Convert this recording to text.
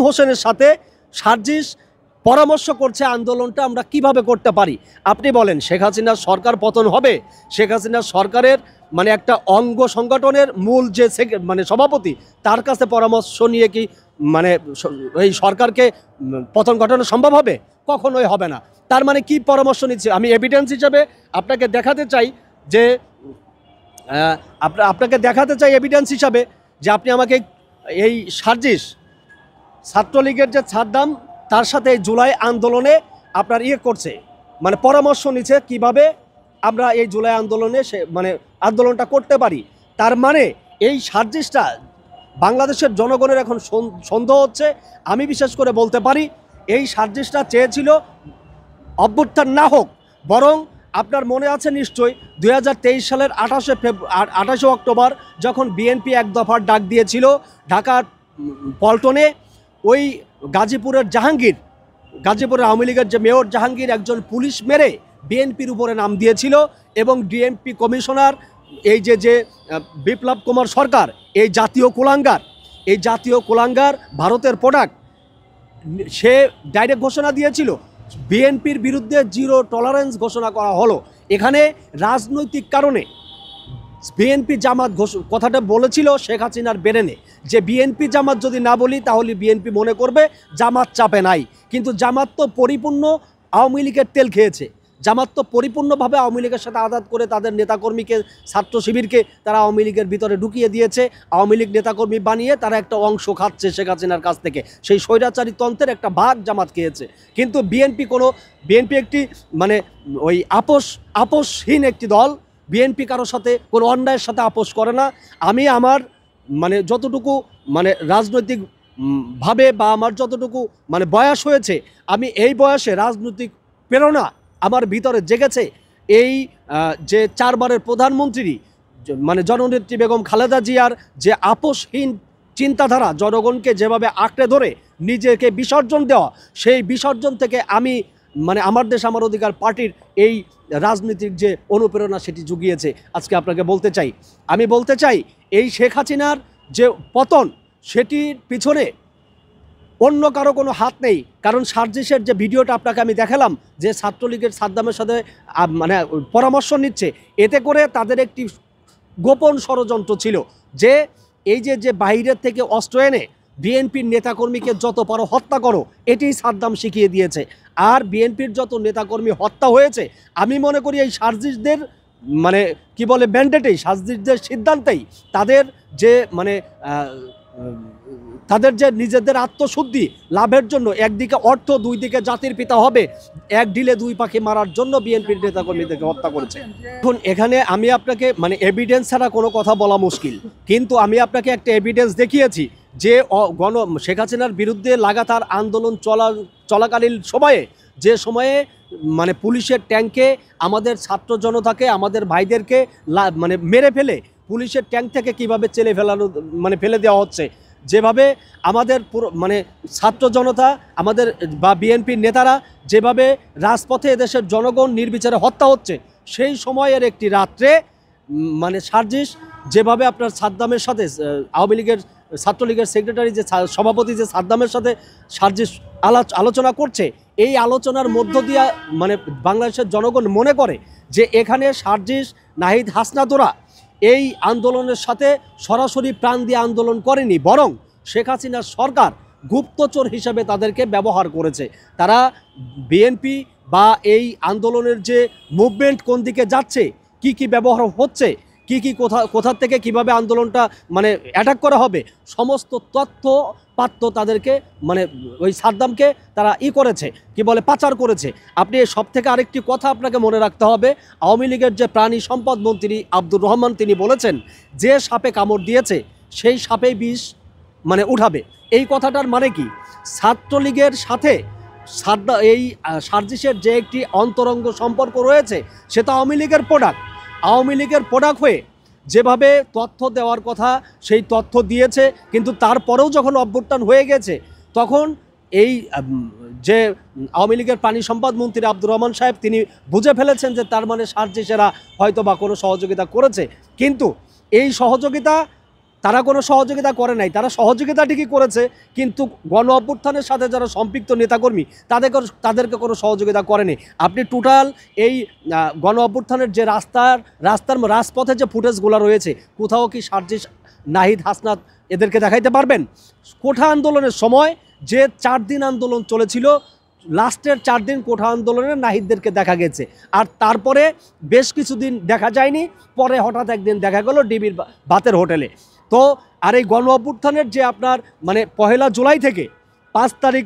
হোসেনের সাথে সার্জিস পরামর্শ করছে আন্দোলনটা আমরা কিভাবে করতে পারি। আপনি বলেন, শেখ হাসিনার সরকার পতন হবে, শেখ হাসিনার সরকারের মানে একটা অঙ্গ সংগঠনের মূল যে সভাপতি, তার কাছে পরামর্শ নিয়ে কি মানে এই সরকারকে পতন ঘটানো সম্ভব হবে? কখনোই হবে না। তার মানে কি পরামর্শ নিচ্ছে? আমি এভিডেন্স হিসাবে আপনাকে দেখাতে চাই যে আপনাকে দেখাতে চাই এভিডেন্স হিসাবে যে আপনি আমাকে এই সার্জিস ছাত্রলীগের যে সাদ্দাম, তার সাথে এই জুলাই আন্দোলনে আপনার করছে, মানে পরামর্শ নিচ্ছে কিভাবে আমরা এই জুলাই আন্দোলনে আন্দোলনটা করতে পারি। তার মানে এই সার্জিসটা বাংলাদেশের জনগণের এখন সন্দেহ হচ্ছে। আমি বিশেষ করে বলতে পারি এই সার্জিসটা চেয়েছিল অভ্যুত্থান না হোক, বরং আপনার মনে আছে নিশ্চয়ই 2023 সালের 28 অক্টোবর যখন বিএনপি এক দফার ডাক দিয়েছিল ঢাকার পল্টনে, ওই গাজীপুরের আওয়ামী লীগের যে মেয়র জাহাঙ্গীর একজন পুলিশ মেরে বিএনপির উপরে নাম দিয়েছিল, এবং ডিএমপি কমিশনার এই যে বিপ্লব কুমার সরকার, এই জাতীয় কুলাঙ্গার ভারতের প্রোডাক্ট, সে ডাইরেক্ট ঘোষণা দিয়েছিল বিএনপির বিরুদ্ধে জিরো টলারেন্স ঘোষণা করা হলো। এখানে রাজনৈতিক কারণে বিএনপি জামাত কথাটা বলেছিল শেখ হাসিনার ব্রেনে, যে বিএনপি জামাত যদি না বলি তাহলে বিএনপি মনে করবে জামাত চাপে নাই। কিন্তু জামাত তো পরিপূর্ণ আওয়ামী লীগের তেল খেয়েছে। জামাত তো পরিপূর্ণভাবে আওয়ামী লীগের সাথে আঘাত করে তাদের নেতাকর্মীকে, ছাত্র শিবিরকে তারা আওয়ামী লীগের ভিতরে ঢুকিয়ে দিয়েছে। আওয়ামী লীগ নেতাকর্মী বানিয়ে তারা একটা অংশ খাচ্ছে শেখ হাসিনার কাছ থেকে। সেই স্বৈরাচারী তন্ত্রের একটা ভাগ জামাত খেয়েছে। কিন্তু বিএনপি একটি মানে ওই আপোষহীন একটি দল। বিএনপি কারোর সাথে কোনো অন্যায়ের সাথে আপোষ করে না। আমি আমার যতটুকু রাজনৈতিক ভাবে বা আমার যতটুকু বয়স হয়েছে, আমি এই বয়সে রাজনৈতিক প্রেরণা আমার ভিতরে জেগেছে। এই যে 4 বারের প্রধানমন্ত্রী জননেত্রী বেগম খালেদা জিয়ার যে আপোষহীন চিন্তাধারা, জনগণকে যেভাবে আঁকড়ে ধরে নিজেকে বিসর্জন দেওয়া, সেই বিসর্জন থেকে আমি আমার দেশ আমার অধিকার পার্টির এই রাজনীতির যে অনুপ্রেরণা সেটি জুগিয়েছে। আজকে আপনাকে বলতে চাই এই শেখ হাসিনার যে পতন, সেটির পিছনে অন্য কারো কোনো হাত নেই। কারণ সার্জিসের যে ভিডিওটা আপনাকে আমি দেখালাম, যে ছাত্রলীগের সাদ্দামের সাথে পরামর্শ নিচ্ছে, এতে করে তাদের একটি গোপন ষড়যন্ত্র ছিল যে এই যে বাইরের থেকে অস্ত্র এনে বিএনপির নেতাকর্মীকে যত পারো হত্যা করো, এটি সাদ্দাম শিখিয়ে দিয়েছে। আর বিএনপির যত নেতাকর্মী হত্যা হয়েছে, আমি মনে করি এই সার্জিসদের ম্যান্ডেটেই, সার্জিসদের সিদ্ধান্তেই তাদের যে তাদের যে নিজেদের আত্মশুদ্ধি লাভের জন্য একদিকে অর্থ, দুই দিকে জাতির পিতা হবে, এক ঢিলে দুই পাখি মারার জন্য বিএনপির নেতাকর্মীদেরকে হত্যা করেছে। এখন এখানে আমি আপনাকে এভিডেন্স ছাড়া কোনো কথা বলা মুশকিল, কিন্তু আমি আপনাকে একটা এভিডেন্স দেখিয়েছি যে শেখ হাসিনার বিরুদ্ধে লাগাতার আন্দোলন চলাকালীন সময়ে, যে সময়ে পুলিশের ট্যাঙ্কে আমাদের ছাত্র জনতাকে, আমাদের ভাইদেরকে মেরে ফেলে পুলিশের ট্যাঙ্ক থেকে কীভাবে ফেলে দেওয়া হচ্ছে, যেভাবে আমাদের ছাত্র জনতা, আমাদের বা বিএনপির নেতারা যেভাবে রাজপথে এদেশের জনগণ নির্বিচারে হত্যা হচ্ছে, সেই সময়ের একটি রাত্রে সার্জিস যেভাবে আপনার সাদ্দামের সাথে, আওয়ামী লীগের ছাত্রলীগের সেক্রেটারি যে সভাপতি যে সাদ্দামের সাথে সার্জিস আলোচনা করছে, এই আলোচনার মধ্য দিয়ে বাংলাদেশের জনগণ মনে করে যে এখানে সার্জিস, নাহিদ, হাসনাতরা এই আন্দোলনের সাথে সরাসরি প্রাণ দিয়ে আন্দোলন করেনি, বরং শেখ হাসিনার সরকার গুপ্তচর হিসেবে তাদেরকে ব্যবহার করেছে। তারা বিএনপি বা এই আন্দোলনের যে মুভমেন্ট কোন দিকে যাচ্ছে, কি ব্যবহার হচ্ছে, কোথা থেকে কিভাবে আন্দোলনটা অ্যাটাক করা হবে, সমস্ত তথ্য পাত্র তাদেরকে ওই সাদ্দামকে তারা করেছে, পাচার করেছে। আপনি সব থেকে আরেকটি কথা আপনাকে মনে রাখতে হবে, আওয়ামী লীগের যে প্রাণী সম্পদ মন্ত্রী আব্দুর রহমান, তিনি বলেছেন যে সাপে কামড় দিয়েছে সেই সাপেই বিষ উঠাবে। এই কথাটার মানে কি? ছাত্রলীগের সাথে এই সার্জিসের যে একটি অন্তরঙ্গ সম্পর্ক রয়েছে, সেটা আওয়ামী লীগের প্রোডাক্ট হয়ে যেভাবে তথ্য দেওয়ার কথা সেই তথ্য দিয়েছে। কিন্তু তারপরেও যখন অভ্যুত্থান হয়ে গেছে, তখন এই যে আওয়ামী লীগের পানি সম্পদ মন্ত্রী আব্দুর রহমান সাহেব, তিনি বুঝে ফেলেছেন যে তার সার্জিসেরা হয়তো বা কোনো সহযোগিতা করেছে। কিন্তু এই সহযোগিতা তারা কোনো সহযোগিতা করে নাই, তারা সহযোগিতা ঠিকই করেছে, কিন্তু গণ অভ্যুত্থানের সাথে যারা সম্পৃক্ত নেতাকর্মী তাদেরকে কোনো সহযোগিতা করেনি। আপনি টোটাল এই গণ অভ্যুত্থানের যে রাজপথে যে ফুটেজগুলো রয়েছে, কোথাও কি সার্জিস, নাহিদ, হাসনাত এদেরকে দেখাইতে পারবেন? কোঠা আন্দোলনের সময় যে 4 দিন আন্দোলন চলেছিল, লাস্টের 4 দিন কোঠা আন্দোলনে নাহিদদেরকে দেখা গেছে, আর তারপরে বেশ কিছুদিন দেখা যায়নি, পরে হঠাৎ একদিন দেখা গেল ডিবির ভাতের হোটেলে। তো আর এই গণ অভ্যুত্থানের যে আপনার মানে 1 জুলাই থেকে 5 তারিখ